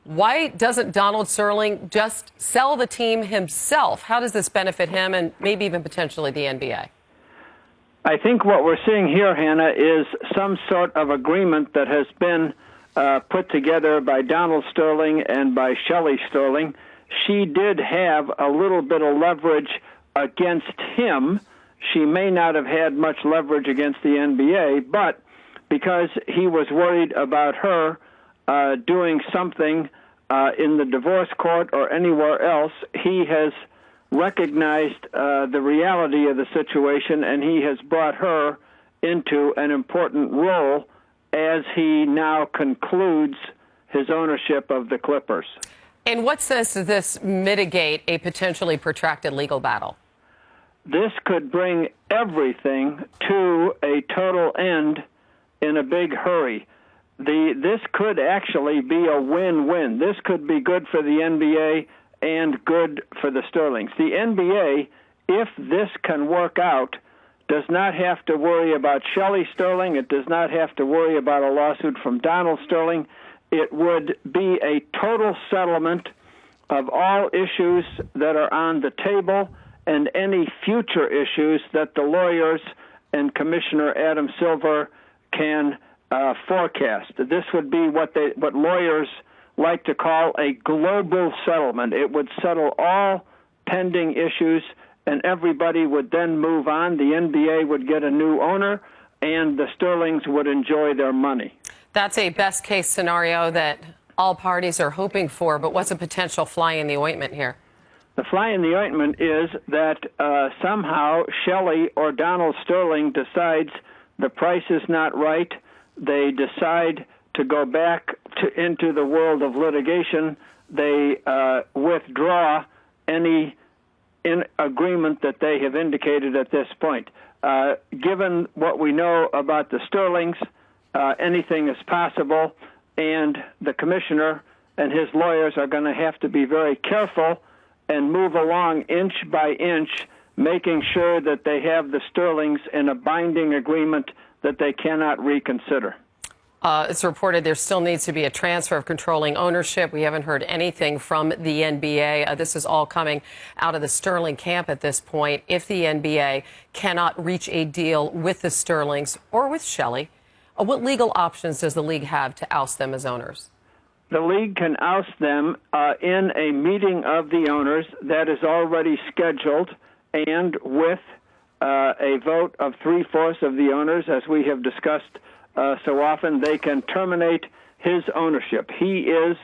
Why doesn't Donald Sterling just sell the team himself? How does this benefit him and maybe even potentially the NBA? I think what we're seeing here, Hannah, is some sort of agreement that has been put together by Donald Sterling and by Shelly Sterling. She did have a little bit of leverage against him. She may not have had much leverage against the NBA, but because he was worried about her doing something in the divorce court or anywhere else, he has recognized the reality of the situation, and he has brought her into an important role as he now concludes his ownership of the Clippers. In what sense does this mitigate a potentially protracted legal battle? This could bring everything to a total end in a big hurry. This could actually be a win-win. This could be good for the NBA and good for the Sterlings. The NBA, if this can work out, does not have to worry about Shelly Sterling. It does not have to worry about a lawsuit from Donald Sterling. It would be a total settlement of all issues that are on the table and any future issues that the lawyers and Commissioner Adam Silver can forecast. This would be what lawyers like to call a global settlement. It would settle all pending issues, and everybody would then move on. The NBA would get a new owner, and the Sterlings would enjoy their money. That's a best-case scenario that all parties are hoping for, but what's a potential fly in the ointment here? The fly in the ointment is that somehow Shelly or Donald Sterling decides the price is not right. They decide to go back into the world of litigation. They withdraw any agreement that they have indicated at this point. Given what we know about the Sterlings, anything is possible, and the commissioner and his lawyers are going to have to be very careful and move along inch by inch, making sure that they have the Sterlings in a binding agreement that they cannot reconsider. It's reported there still needs to be a transfer of controlling ownership. We haven't heard anything from the NBA. This is all coming out of the Sterling camp at this point. If the NBA cannot reach a deal with the Sterlings or with Shelly, what legal options does the league have to oust them as owners? The league can oust them in a meeting of the owners that is already scheduled, and with a vote of 3/4 of the owners, as we have discussed so often, they can terminate his ownership. He is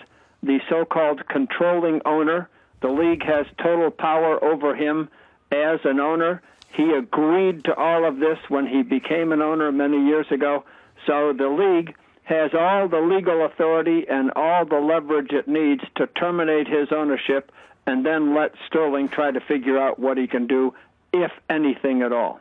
the so-called controlling owner. The league has total power over him as an owner. He agreed to all of this when he became an owner many years ago. So the league has all the legal authority and all the leverage it needs to terminate his ownership and then let Sterling try to figure out what he can do, if anything at all.